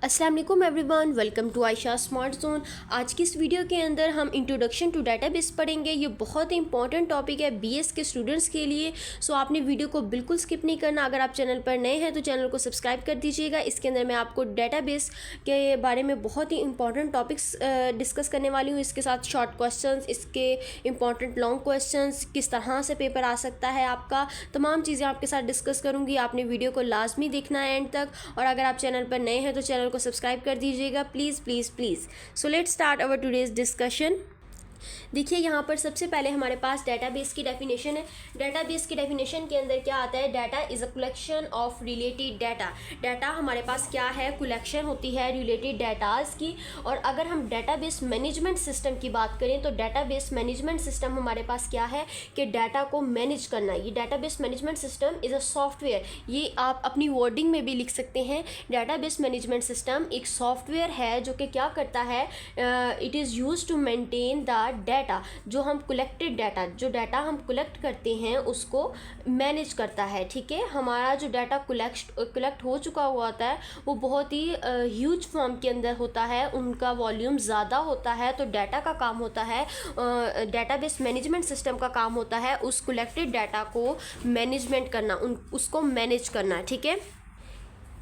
अस्सलाम वालेकुम everyone, welcome to Ayesha smart zone. आज की इस वीडियो के अंदर हम इंट्रोडक्शन टू डेटाबेस पढ़ेंगे। ये बहुत ही इंपॉर्टेंट टॉपिक है बीएस के स्टूडेंट्स के लिए। सो आपने वीडियो को बिल्कुल स्किप नहीं करना। अगर आप चैनल पर नए हैं तो चैनल को सब्सक्राइब कर दीजिएगा। इसके अंदर मैं आपको डेटाबेस के बारे में बहुत ही इंपॉर्टेंट टॉपिक्स डिस्कस करने वाली हूँ। इसके साथ शॉर्ट क्वेश्चन, इसके इंपॉर्टेंट लॉन्ग क्वेश्चन, किस तरह से पेपर आ सकता है आपका, तमाम चीज़ें आपके साथ डिस्कस करूँगी। आपने वीडियो को लाजमी देखना है एंड तक। और अगर आप चैनल पर नए हैं तो चैनल को सब्सक्राइब कर दीजिएगा please please please. So let's start our today's discussion. देखिए यहाँ पर सबसे पहले हमारे पास डेटाबेस की डेफिनेशन है। डेटाबेस की डेफिनेशन के अंदर क्या आता है? Data is a collection of related data. Data हमारे पास क्या है? कलेक्शन होती है रिलेटेड डाटाज की। और अगर हम डेटाबेस मैनेजमेंट सिस्टम की बात करें तो डेटाबेस मैनेजमेंट सिस्टम हमारे पास क्या है कि डाटा को मैनेज करना। ये database management system is a software. ये आप अपनी वर्डिंग में भी लिख सकते हैं। डेटाबेस मैनेजमेंट सिस्टम एक सॉफ्टवेयर है जो कि क्या करता है, it is use to maintain the data. जो हम कलेक्टेड डाटा, जो डाटा हम कलेक्ट करते हैं उसको मैनेज करता है। ठीक है, हमारा जो डाटा कलेक्ट हो चुका हुआ होता है वो बहुत ही ह्यूज फॉर्म के अंदर होता है, उनका वॉल्यूम ज़्यादा होता है। तो डाटा का काम होता है, डेटाबेस मैनेजमेंट सिस्टम का काम होता है उस कलेक्टेड डाटा को मैनेजमेंट करना, उसको मैनेज करना। ठीक है,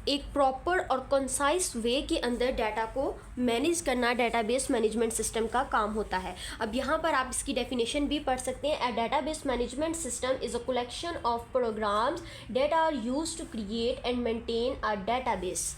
एक प्रॉपर और कंसाइज वे के अंदर डाटा को मैनेज करना डेटाबेस मैनेजमेंट सिस्टम का काम होता है। अब यहाँ पर आप इसकी डेफिनेशन भी पढ़ सकते हैं। A database management system is a collection of programs that are used to create and maintain a database.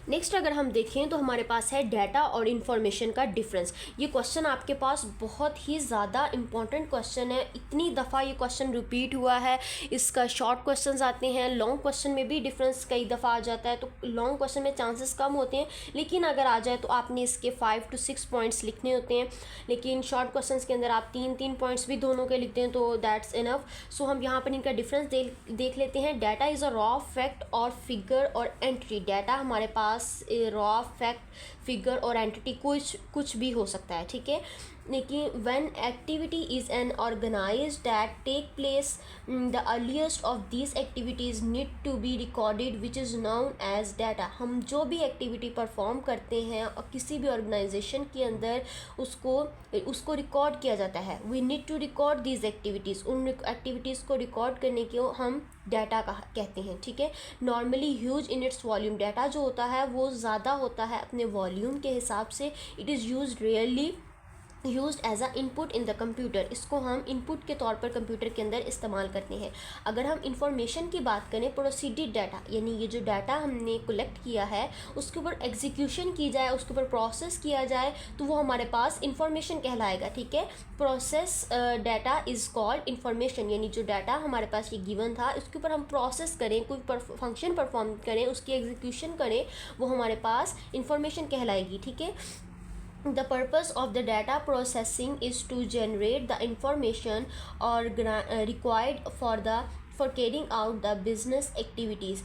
Next अगर हम देखें तो हमारे पास है डाटा और इन्फॉर्मेशन का डिफरेंस। ये क्वेश्चन आपके पास बहुत ही ज़्यादा इंपॉर्टेंट क्वेश्चन है। इतनी दफ़ा ये क्वेश्चन रिपीट हुआ है। इसका शॉर्ट क्वेश्चंस आते हैं, लॉन्ग क्वेश्चन में भी डिफरेंस कई दफ़ा आ जाता है। तो लॉन्ग क्वेश्चन में चांसेस कम होते हैं, लेकिन अगर आ जाए तो आपने इसके 5 to 6 पॉइंट्स लिखने होते हैं। लेकिन शॉर्ट क्वेश्चन के अंदर आप 3 पॉइंट्स भी दोनों के लिखते हैं तो दैट्स इनफ। सो हम यहाँ पर इनका डिफरेंस देख लेते हैं। Data is a raw fact और फिगर और एंट्री। डाटा हमारे पास रॉ फैक्ट, फिगर और एंटिटी कुछ भी हो सकता है। ठीक है, लेकिन when activity is an organise that take place, the earliest of these activities need to be recorded which is known as data. हम जो भी एक्टिविटी परफॉर्म करते हैं और किसी भी ऑर्गेनाइजेशन के अंदर उसको रिकॉर्ड किया जाता है। We need to record these activities. उन एक्टिविटीज़ को रिकॉर्ड करने को हम डाटा कहते हैं। ठीक है, normally huge in its volume. Data जो होता है वो ज़्यादा होता है अपने वॉल्यूम के हिसाब से। It is used really use as a input in the computer. इसको हम इनपुट के तौर पर कंप्यूटर के अंदर इस्तेमाल करते हैं। अगर हम इंफॉर्मेशन की बात करें, प्रोसीडेड डाटा, यानी ये जो डाटा हमने कलेक्ट किया है उसके ऊपर एग्जीक्यूशन की जाए, उसके ऊपर प्रोसेस किया जाए तो वो हमारे पास इंफॉर्मेशन कहलाएगा। ठीक है, process data is called information. यानी जो डाटा हमारे पास ये गिवन था उसके ऊपर हम प्रोसेस करें, कोई फंक्शन परफॉर्म करें, उसकी एग्जीक्यूशन करें, वो हमारे पास इंफॉर्मेशन कहलाएगी। ठीक है, the purpose of the data processing is to generate the information or required for carrying out the business activities।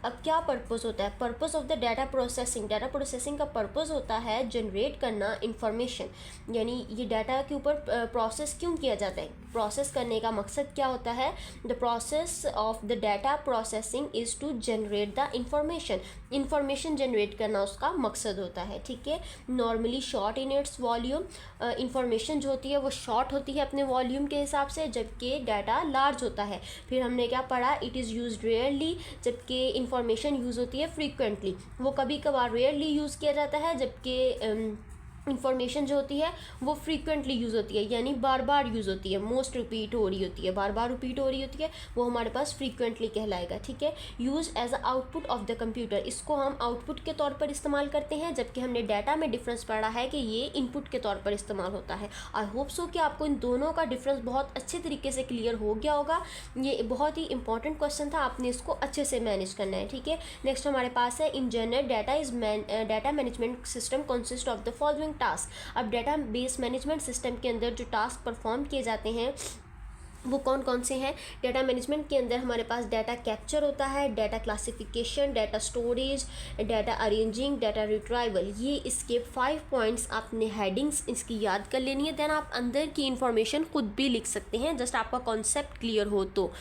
अब क्या पर्पस होता है? Purpose of the data processing, data processing का पर्पस होता है जनरेट करना इंफॉर्मेशन। यानी ये डाटा के ऊपर प्रोसेस क्यों किया जाता है? प्रोसेस करने का मकसद क्या होता है? The process of the data processing is to generate the information. Information generate करना उसका मकसद होता है। ठीक है, normally short in its volume. Information जो होती है वो शॉर्ट होती है अपने वॉल्यूम के हिसाब से, जबकि डाटा लार्ज होता है। फिर हमने क्या पढ़ा? इट इज़ यूज्ड रेयरली, जबकि इंफॉर्मेशन यूज़ होती है फ्रीक्वेंटली। वो कभी कभार रेयरली यूज़ किया जाता है, जबकि इंफॉर्मेशन जो होती है वो फ्रीक्वेंटली यूज़ होती है, यानी बार बार यूज़ होती है, मोस्ट रिपीट हो रही होती है, बार बार रिपीट हो रही होती है, वो हमारे पास फ्रीक्वेंटली कहलाएगा। ठीक है, use as a output of the computer. इसको हम आउटपुट के तौर पर इस्तेमाल करते हैं, जबकि हमने डाटा में डिफरेंस पढ़ा है कि ये इनपुट के तौर पर इस्तेमाल होता है। आई होप सो कि आपको इन दोनों का डिफरेंस बहुत अच्छे तरीके से क्लियर हो गया होगा। ये बहुत ही इंपॉर्टेंट क्वेश्चन था, आपने इसको अच्छे से मैनेज करना है। ठीक है, नेक्स्ट हमारे पास है in general data management system consist of the following task. अब डाटा बेस मैनेजमेंट सिस्टम के अंदर जो टास्क परफॉर्म किए जाते हैं वो कौन कौन से हैं? डाटा मैनेजमेंट के अंदर हमारे पास डाटा कैप्चर होता है, data classification, data storage, data arranging, data retrieval. ये इसके 5 पॉइंट्स आपने हेडिंग्स इसकी याद कर लेनी है। देन आप अंदर की इंफॉर्मेशन खुद भी लिख सकते हैं, जस्ट आपका कॉन्सेप्ट क्लियर हो तो।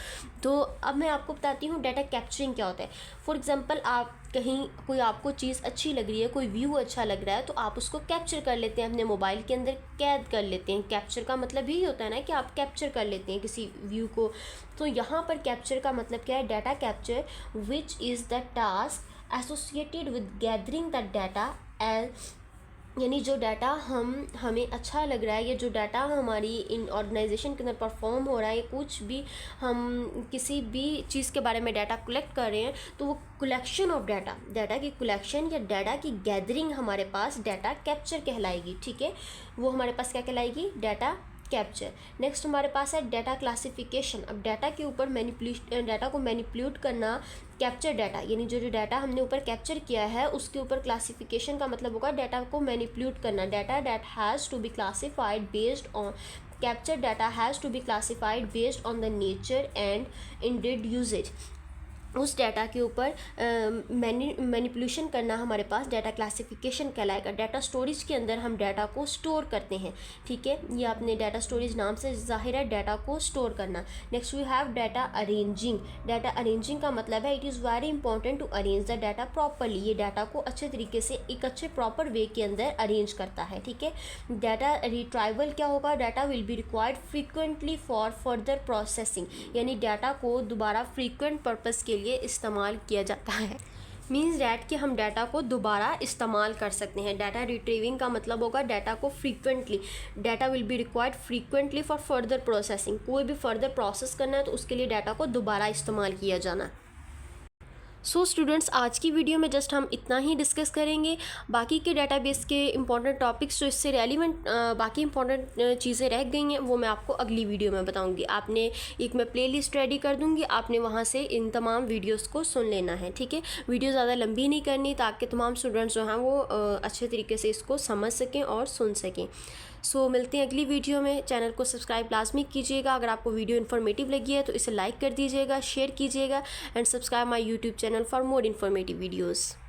तो अब मैं आपको बताती हूँ डाटा कैप्चरिंग क्या होता है। फॉर एग्जांपल, आप कहीं कोई आपको चीज़ अच्छी लग रही है, कोई व्यू अच्छा लग रहा है, तो आप उसको कैप्चर कर लेते हैं, अपने मोबाइल के अंदर कैद कर लेते हैं। कैप्चर का मतलब यही होता है ना कि आप कैप्चर कर लेते हैं किसी व्यू को। तो यहाँ पर कैप्चर का मतलब क्या है? Data capture which is the task associated with gathering the data यानी जो डाटा हमें अच्छा लग रहा है, या जो डाटा हमारी इन ऑर्गेनाइजेशन के अंदर परफॉर्म हो रहा है, कुछ भी हम किसी भी चीज़ के बारे में डाटा कलेक्ट कर रहे हैं, तो वो कलेक्शन ऑफ डाटा की कलेक्शन या डाटा की गैदरिंग हमारे पास डाटा कैप्चर कहलाएगी। ठीक है, वो हमारे पास क्या कहलाएगी? Data capture. नेक्स्ट हमारे पास है डाटा क्लासिफिकेशन। अब डाटा के ऊपर डाटा को मैनिपुलेट करना, कैप्चर डाटा यानी जो डाटा हमने ऊपर कैप्चर किया है उसके ऊपर क्लासिफिकेशन का मतलब होगा डाटा को मैनिपुलेट करना। Data that has to be classified based on capture data has to be classified based on the nature and intended usage. उस डाटा के ऊपर मैनिपुलेशन करना हमारे पास डाटा क्लासिफिकेशन कहलाएगा। डाटा स्टोरेज के अंदर हम डाटा को स्टोर करते हैं। ठीक है, ये अपने डाटा स्टोरेज नाम से जाहिर है, डाटा को स्टोर करना। Next we have data arranging. Data arranging का मतलब है it is very important to arrange the data properly. ये डाटा को अच्छे तरीके से एक अच्छे प्रॉपर वे के अंदर अरेंज करता है। ठीक है, डाटा रिट्राइवल क्या होगा? Data will be required frequently for further processing, यानी डाटा को दोबारा फ्रीक्वेंट पर्पज़ के लिए इस्तेमाल किया जाता है। मीन्स डैट कि हम डाटा को दोबारा इस्तेमाल कर सकते हैं। डाटा रिट्रीविंग का मतलब होगा डाटा को frequently, data will be required frequently for further processing. कोई भी फर्दर प्रोसेस करना है तो उसके लिए डाटा को दोबारा इस्तेमाल किया जाना। सो स्टूडेंट्स, आज की वीडियो में जस्ट हम इतना ही डिस्कस करेंगे। बाकी के डाटाबेस के इंपॉर्टेंट टॉपिक्स जो इससे रेलिवेंट बाकी इंपॉर्टेंट चीज़ें रह गई हैं वो मैं आपको अगली वीडियो में बताऊंगी। आपने एक मैं प्लेलिस्ट रेडी कर दूंगी, आपने वहां से इन तमाम वीडियोस को सुन लेना है। ठीक है, वीडियो ज़्यादा लंबी नहीं करनी ताकि तमाम स्टूडेंट्स जो हैं वो अच्छे तरीके से इसको समझ सकें और सुन सकें। सो मिलते हैं अगली वीडियो में। चैनल को सब्सक्राइब लाजमी कीजिएगा। अगर आपको वीडियो इन्फॉर्मेटिव लगी है तो इसे लाइक कर दीजिएगा, शेयर कीजिएगा and subscribe my YouTube channel for more informative videos.